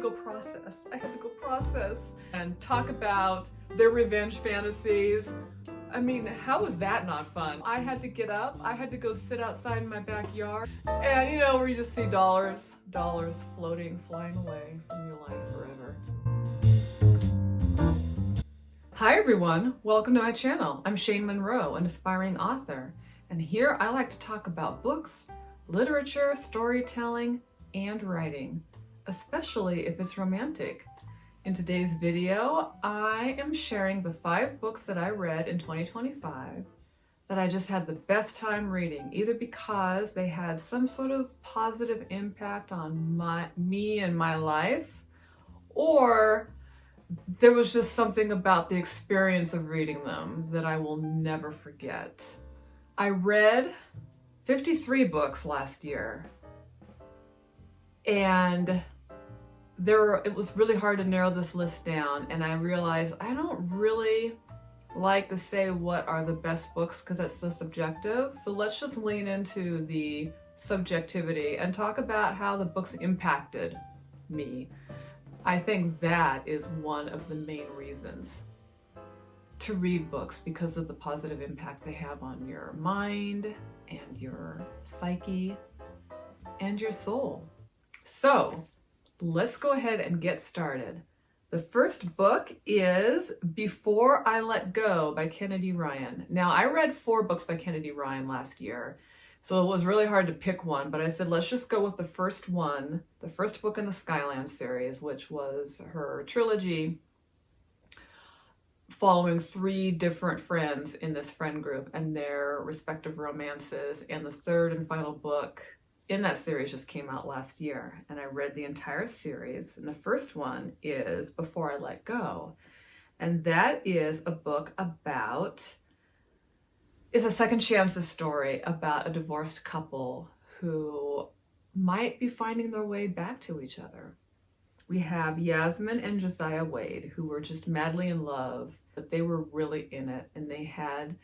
go process. I had to go process and talk about their revenge fantasies. I mean, how was that not fun? I had to get up, I had to go sit outside in my backyard, and where you just see dollars floating, flying away from your life forever. Hi everyone, welcome to my channel. I'm Shayne Monroe, an aspiring author, and here I like to talk about books, literature, storytelling, and writing, especially if it's romantic. In today's video, I am sharing the 5 books that I read in 2025 that I just had the best time reading, either because they had some sort of positive impact on me and my life, or there was just something about the experience of reading them that I will never forget. I read 53 books last year, and it was really hard to narrow this list down, and I realized I don't really like to say what are the best books because that's so subjective. So let's just lean into the subjectivity and talk about how the books impacted me. I think that is one of the main reasons to read books, because of the positive impact they have on your mind and your psyche and your soul. So let's go ahead and get started. The first book is Before I Let Go by Kennedy Ryan. Now, I read 4 books by Kennedy Ryan last year, so it was really hard to pick one, but I said, let's just go with the first one, the first book in the Skyland series, which was her trilogy following 3 different friends in this friend group and their respective romances. And the third and final book in that series just came out last year, and I read the entire series. And the first one is Before I Let Go, and that is a book about, it's a second chances story about a divorced couple who might be finding their way back to each other. We have Yasmin and Josiah Wade, who were just madly in love, but they were really in it, and they had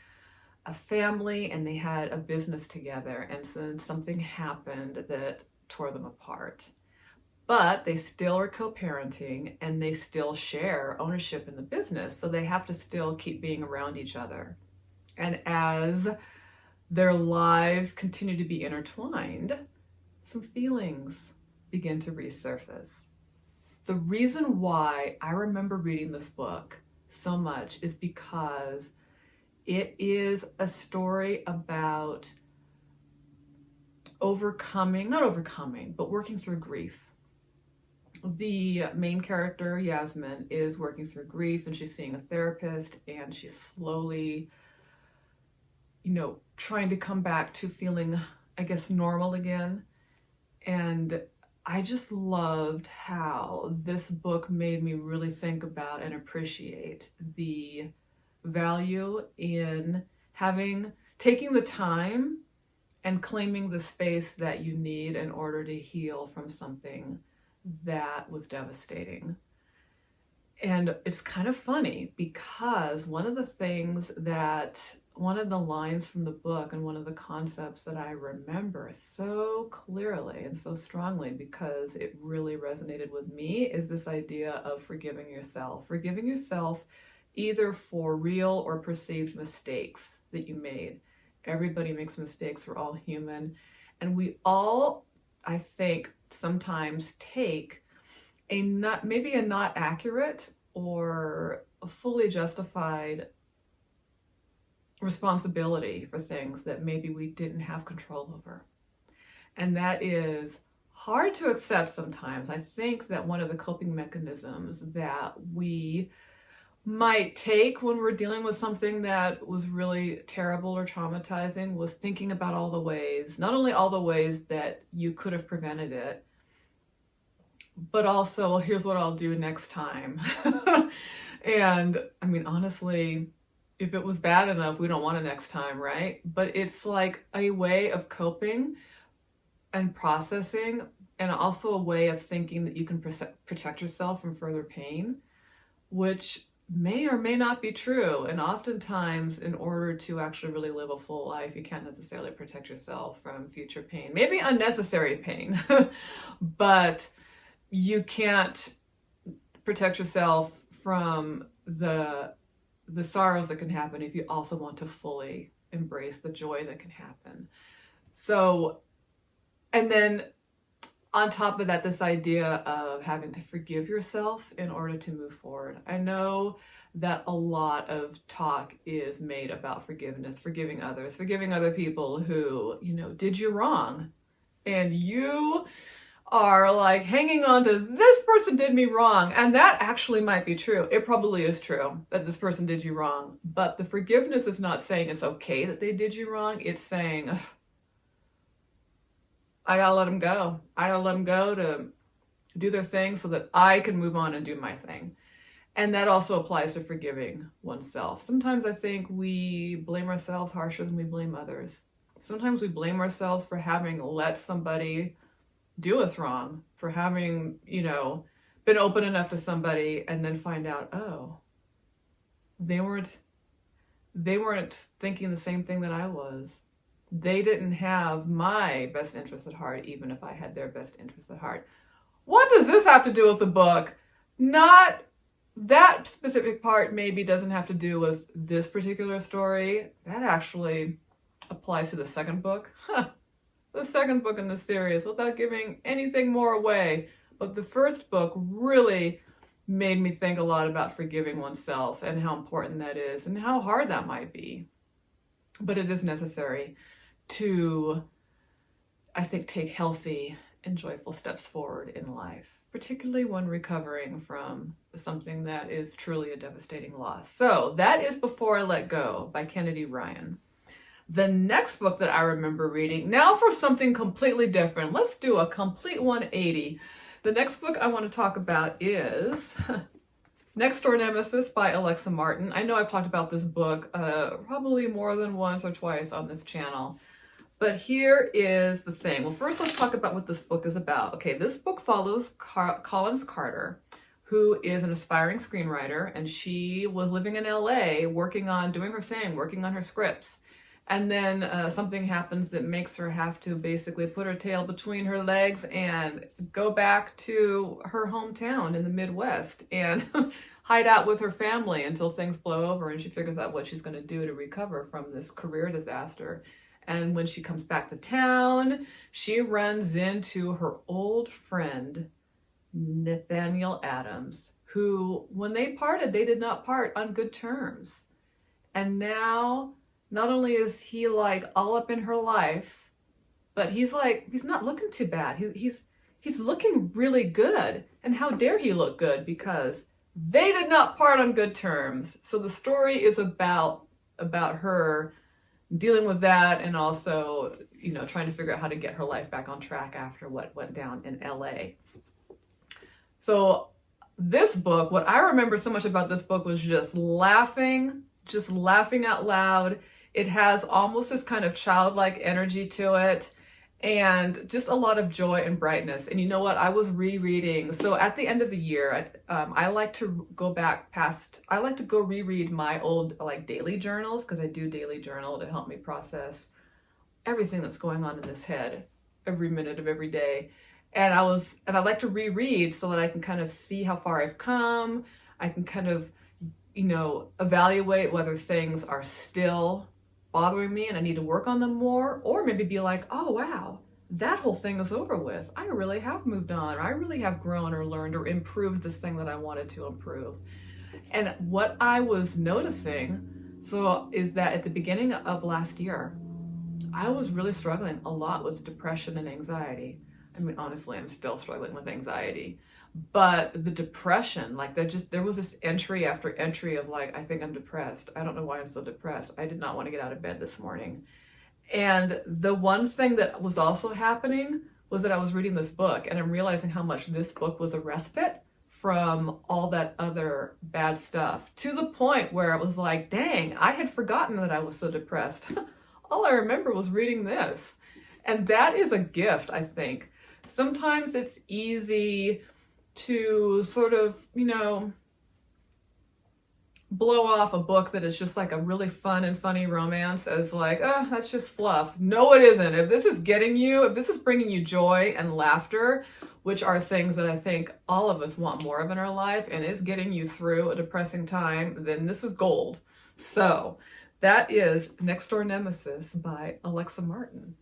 a family and they had a business together, and so something happened that tore them apart. But they still are co-parenting and they still share ownership in the business, so they have to still keep being around each other. And as their lives continue to be intertwined, some feelings begin to resurface. The reason why I remember reading this book so much is because it is a story about working through grief. The main character, Yasmin, is working through grief, and she's seeing a therapist, and she's slowly, trying to come back to feeling, I guess, normal again. And I just loved how this book made me really think about and appreciate the value in taking the time and claiming the space that you need in order to heal from something that was devastating. And it's kind of funny because one of the lines from the book and one of the concepts that I remember so clearly and so strongly, because it really resonated with me, is this idea of forgiving yourself either for real or perceived mistakes that you made. Everybody makes mistakes, we're all human. And we all, I think, sometimes take maybe a not accurate or a fully justified responsibility for things that maybe we didn't have control over. And that is hard to accept sometimes. I think that one of the coping mechanisms that we might take when we're dealing with something that was really terrible or traumatizing was thinking about all the ways, not only all the ways that you could have prevented it, but also, here's what I'll do next time. And I mean, honestly, if it was bad enough, we don't want it next time, right? But it's like a way of coping and processing, and also a way of thinking that you can protect yourself from further pain, which may or may not be true. And oftentimes, in order to actually really live a full life, you can't necessarily protect yourself from future pain, maybe unnecessary pain. But you can't protect yourself from the sorrows that can happen if you also want to fully embrace the joy that can happen. So, and then on top of that, this idea of having to forgive yourself in order to move forward. I know that a lot of talk is made about forgiveness, forgiving others, forgiving other people who, did you wrong. And you are like hanging on to this person did me wrong. And that actually might be true. It probably is true that this person did you wrong. But the forgiveness is not saying it's okay that they did you wrong. It's saying, I gotta let them go. I gotta let them go to do their thing so that I can move on and do my thing. And that also applies to forgiving oneself. Sometimes I think we blame ourselves harsher than we blame others. Sometimes we blame ourselves for having let somebody do us wrong, for having, been open enough to somebody and then find out, oh, they weren't thinking the same thing that I was. They didn't have my best interest at heart, even if I had their best interest at heart. What does this have to do with the book? Not that specific part maybe doesn't have to do with this particular story. That actually applies to the second book. The second book in the series, without giving anything more away. But the first book really made me think a lot about forgiving oneself and how important that is and how hard that might be. But it is necessary to, I think, take healthy and joyful steps forward in life, particularly when recovering from something that is truly a devastating loss. So that is Before I Let Go by Kennedy Ryan. The next book that I remember reading, now for something completely different. Let's do a complete 180. The next book I want to talk about is Next Door Nemesis by Alexa Martin. I know I've talked about this book probably more than once or twice on this channel. But here is the thing. Well, first let's talk about what this book is about. Okay, this book follows Collins Carter, who is an aspiring screenwriter, and she was living in LA working on doing her thing, working on her scripts. And then something happens that makes her have to basically put her tail between her legs and go back to her hometown in the Midwest and hide out with her family until things blow over and she figures out what she's going to do to recover from this career disaster. And when she comes back to town, she runs into her old friend, Nathaniel Adams, who, when they parted, they did not part on good terms. And now, not only is he like all up in her life, but he's not looking too bad. He's looking really good. And how dare he look good, because they did not part on good terms. So the story is about her dealing with that and also, trying to figure out how to get her life back on track after what went down in LA. So this book, what I remember so much about this book was just laughing out loud. It has almost this kind of childlike energy to it and just a lot of joy and brightness. And you know what? I was rereading. So at the end of the year, I like to go reread my old daily journals, because I do daily journal to help me process everything that's going on in this head every minute of every day. And I like to reread so that I can kind of see how far I've come. I can kind of, evaluate whether things are still bothering me and I need to work on them more, or maybe be like, oh wow, that whole thing is over with. I really have moved on, or I really have grown or learned or improved this thing that I wanted to improve. And what I was noticing is that at the beginning of last year, I was really struggling a lot with depression and anxiety. I mean, honestly, I'm still struggling with anxiety. But the depression, there was this entry after entry of I think I'm depressed. I don't know why I'm so depressed. I did not want to get out of bed this morning. And the one thing that was also happening was that I was reading this book and I'm realizing how much this book was a respite from all that other bad stuff, to the point where I was like, dang, I had forgotten that I was so depressed. All I remember was reading this. And that is a gift, I think. Sometimes it's easy to sort of, blow off a book that is just a really fun and funny romance as that's just fluff. No, it isn't. If this is bringing you joy and laughter which are things that I think all of us want more of in our life and is getting you through a depressing time, then this is gold. So that is Next Door Nemesis by Alexa Martin.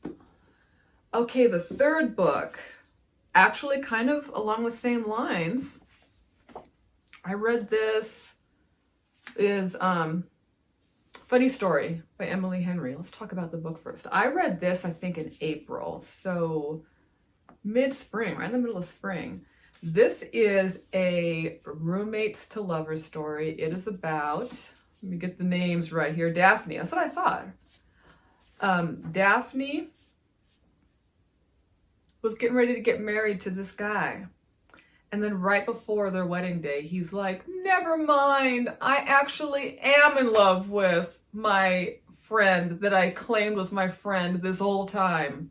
Okay, the third book, actually kind of along the same lines. I read this, is Funny Story by Emily Henry. Let's talk about the book first. I read this, I think, in April, so mid-spring, right in the middle of spring. This is a roommates to lovers story. It is about, let me get the names right here, Daphne. That's what I thought. Daphne was getting ready to get married to this guy. And then right before their wedding day, he's like, never mind, I actually am in love with my friend that I claimed was my friend this whole time.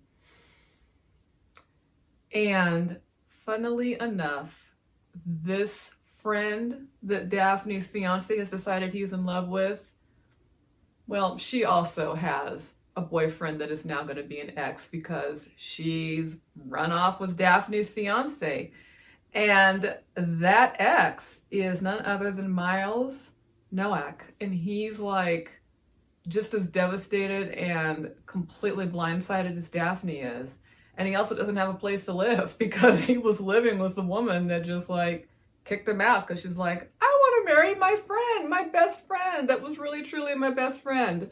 And funnily enough, this friend that Daphne's fiance has decided he's in love with, well, she also has a boyfriend that is now going to be an ex because she's run off with Daphne's fiance. And that ex is none other than Miles Nowak. And he's like just as devastated and completely blindsided as Daphne is. And he also doesn't have a place to live because he was living with a woman that just like kicked him out because she's like, I want to marry my friend, my best friend. That was really truly my best friend.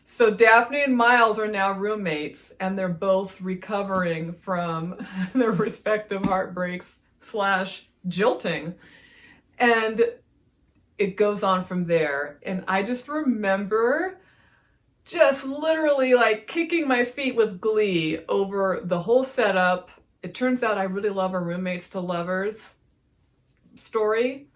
So Daphne and Miles are now roommates and they're both recovering from their respective heartbreaks / jilting. And it goes on from there. And I just remember just literally like kicking my feet with glee over the whole setup. It turns out I really love a roommates to lovers story.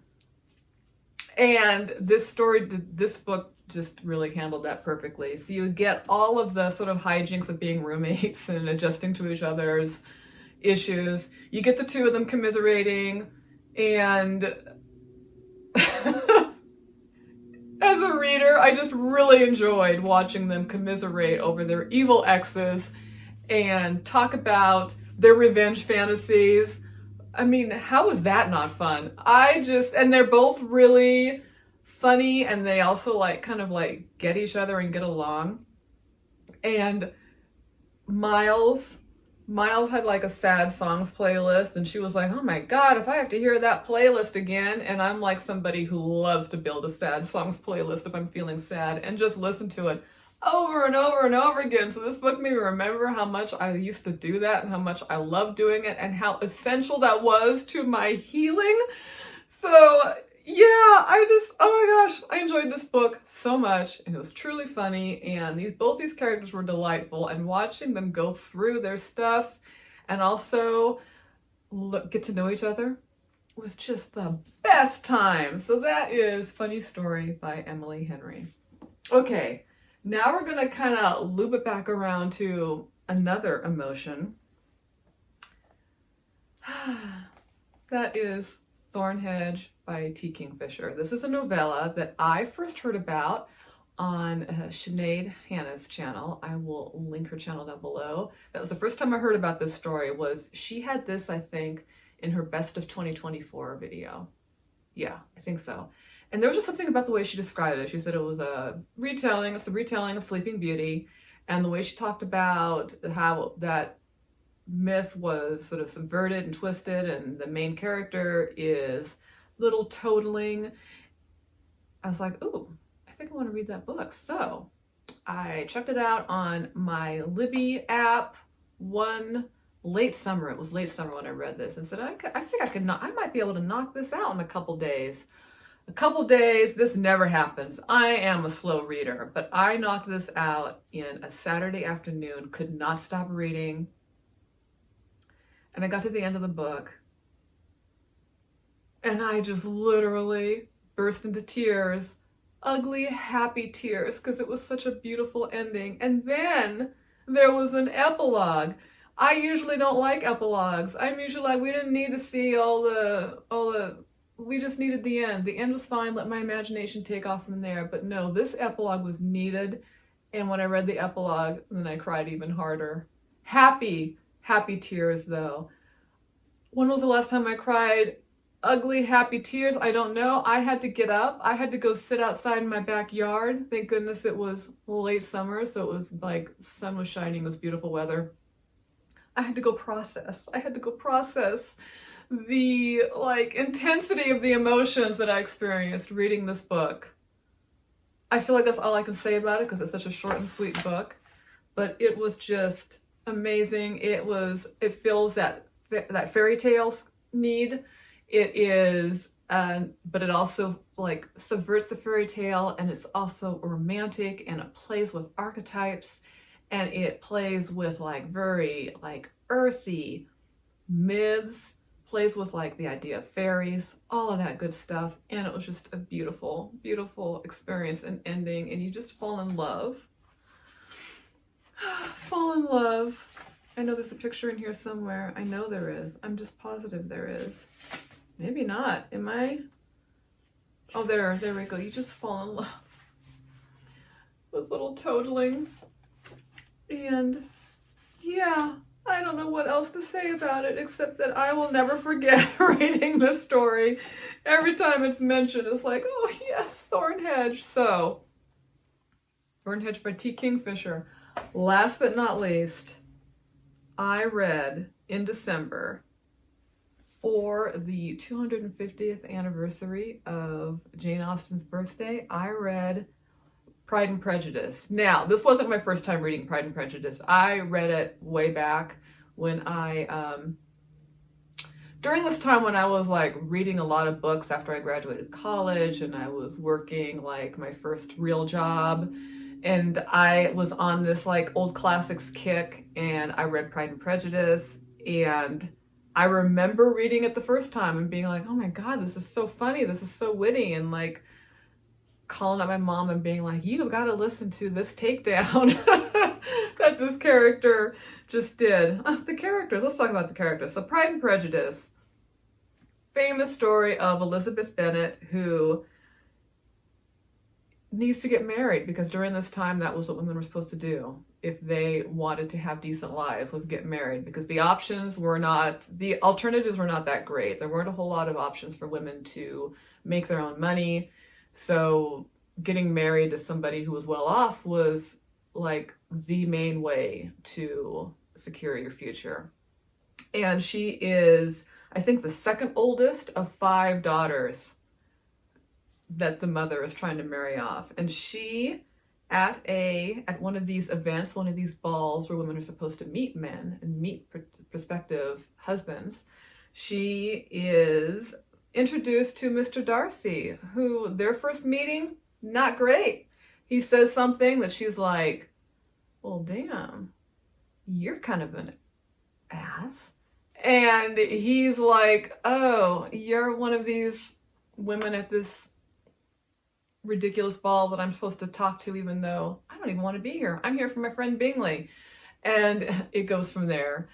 And this book just really handled that perfectly. So you get all of the sort of hijinks of being roommates and adjusting to each other's issues. You get the two of them commiserating, and as a reader, I just really enjoyed watching them commiserate over their evil exes and talk about their revenge fantasies. I mean, how is that not fun? And they're both really funny, and they also like kind of like get each other and get along. And Miles had like a sad songs playlist, and she was like, oh my God, if I have to hear that playlist again. And I'm like somebody who loves to build a sad songs playlist if I'm feeling sad and just listen to it over and over and over again. So this book made me remember how much I used to do that and how much I loved doing it and how essential that was to my healing. So yeah, oh my gosh, I enjoyed this book so much, and it was truly funny, and both these characters were delightful, and watching them go through their stuff and also get to know each other was just the best time. So that is Funny Story by Emily Henry. Okay, now we're gonna kind of loop it back around to another emotion. That is Thornhedge by T. Kingfisher. This is a novella that I first heard about on Sinead Hannah's channel. I will link her channel down below. That was the first time I heard about this story. She had this, I think, in her Best of 2024 video. Yeah, I think so. And there was just something about the way she described it. She said it was it's a retelling of Sleeping Beauty, and the way she talked about how that myth was sort of subverted and twisted, and the main character is little totaling. I was like, ooh, I think I want to read that book. So I checked it out on my Libby app one late summer. It was late summer when I read this, and said, I think I might be able to knock this out in a couple days. This never happens. I am a slow reader, but I knocked this out in a Saturday afternoon, could not stop reading. And I got to the end of the book, and I just literally burst into tears, ugly, happy tears, because it was such a beautiful ending. And then there was an epilogue. I usually don't like epilogues. I'm usually like, we didn't need to see we just needed the end. The end was fine. Let my imagination take off from there. But no, this epilogue was needed. And when I read the epilogue, then I cried even harder. Happy tears though. When was the last time I cried? Ugly, happy tears? I don't know. I had to get up. I had to go sit outside in my backyard. Thank goodness it was late summer, so it was like sun was shining, it was beautiful weather. I had to go process. I had to go process the like intensity of the emotions that I experienced reading this book. I feel like that's all I can say about it because it's such a short and sweet book, but it was just amazing. It fills that fairy tale need. It is, but it also like subverts the fairy tale, and it's also romantic, and it plays with archetypes, and it plays with like very like earthy myths, plays with like the idea of fairies, all of that good stuff. And it was just a beautiful, beautiful experience and ending, and you just fall in love. Fall in love. I know there's a picture in here somewhere. I know there is. I'm just positive there is. Maybe not. Am I? Oh, there we go. You just fall in love with little toadling. And yeah, I don't know what else to say about it except that I will never forget reading this story. Every time it's mentioned, it's like, oh yes, Thornhedge. So, Thornhedge by T. Kingfisher. Last but not least, I read in December for the 250th anniversary of Jane Austen's birthday. I read Pride and Prejudice. Now, this wasn't my first time reading Pride and Prejudice. I read it way back when during this time when I was like reading a lot of books after I graduated college, and I was working like my first real job, and I was on this like old classics kick, and I read Pride and Prejudice, and I remember reading it the first time and being like, oh my God, this is so funny, this is so witty, and like calling up my mom and being like, you've got to listen to this takedown that this character just did. The characters, let's talk about the characters. So Pride and Prejudice, famous story of Elizabeth Bennet, who needs to get married because during this time that was what women were supposed to do if they wanted to have decent lives, was get married, because the alternatives were not that great. There weren't a whole lot of options for women to make their own money. So getting married to somebody who was well off was like the main way to secure your future. And she is, I think, the second oldest of 5 daughters that the mother is trying to marry off. And she, at one of these events, one of these balls where women are supposed to meet men and meet prospective husbands, she is introduced to Mr. Darcy, who their first meeting, not great. He says something that she's like, well, damn, you're kind of an ass. And he's like, oh, you're one of these women at this ridiculous ball that I'm supposed to talk to, even though I don't even want to be here. I'm here for my friend Bingley. And it goes from there.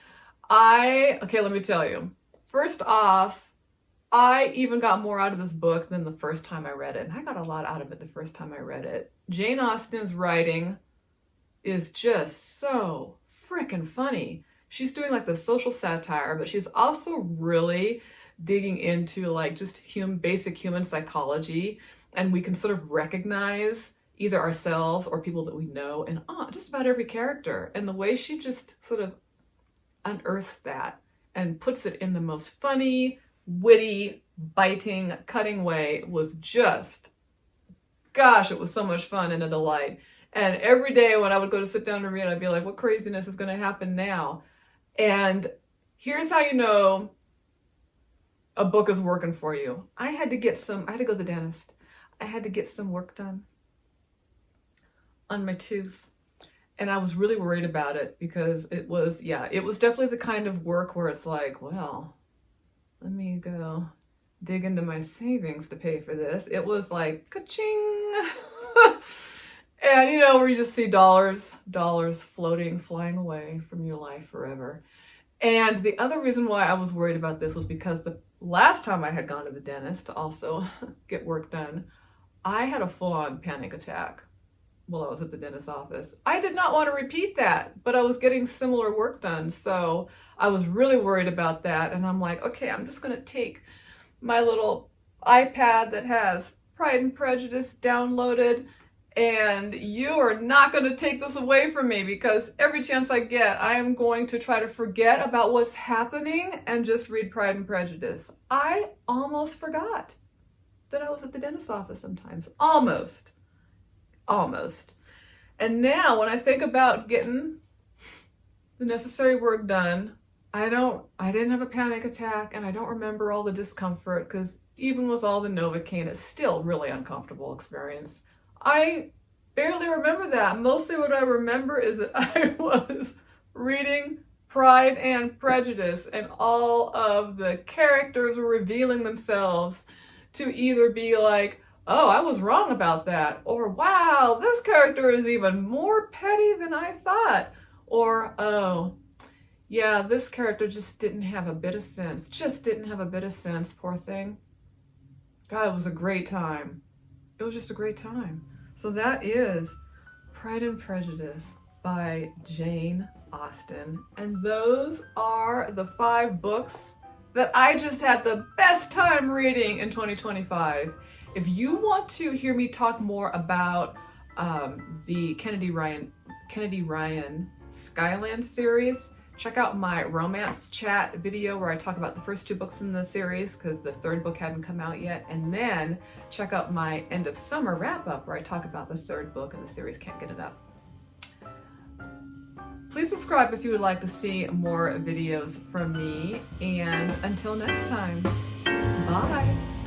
Okay, let me tell you. First off, I even got more out of this book than the first time I read it. And I got a lot out of it the first time I read it. Jane Austen's writing is just so freaking funny. She's doing like the social satire, but she's also really digging into like just basic human psychology. And we can sort of recognize either ourselves or people that we know in just about every character. And the way she just sort of unearths that and puts it in the most funny, witty, biting, cutting way was just, gosh, it was so much fun and a delight. And every day when I would go to sit down to read, I'd be like, what craziness is going to happen now? And here's how you know a book is working for you. I had to go to the dentist. I had to get some work done on my tooth. And I was really worried about it because it was definitely the kind of work where it's like, well, let me go dig into my savings to pay for this. It was like, ka-ching. And, where you just see dollars flying away from your life forever. And the other reason why I was worried about this was because the last time I had gone to the dentist to also get work done, I had a full-on panic attack while I was at the dentist's office. I did not want to repeat that, but I was getting similar work done. So I was really worried about that, and I'm like, okay, I'm just gonna take my little iPad that has Pride and Prejudice downloaded, and you are not going to take this away from me, because every chance I get, I am going to try to forget about what's happening and just read Pride and Prejudice. I almost forgot that I was at the dentist's office sometimes. Almost. And now when I think about getting the necessary work done, I didn't have a panic attack, and I don't remember all the discomfort, because even with all the Novocaine, it's still really uncomfortable experience. I barely remember that. Mostly what I remember is that I was reading Pride and Prejudice, and all of the characters were revealing themselves to either be like, oh, I was wrong about that, or wow, this character is even more petty than I thought, or oh, yeah, this character just didn't have a bit of sense. Poor thing. God, it was a great time. It was just a great time. So that is Pride and Prejudice by Jane Austen. And those are the 5 books that I just had the best time reading in 2025. If you want to hear me talk more about the Kennedy Ryan Skyland series, check out my romance chat video where I talk about the first 2 books in the series, because the 3rd book hadn't come out yet. And then check out my end of summer wrap up where I talk about the 3rd book in the series, Can't Get Enough. Please subscribe if you would like to see more videos from me. And until next time, bye.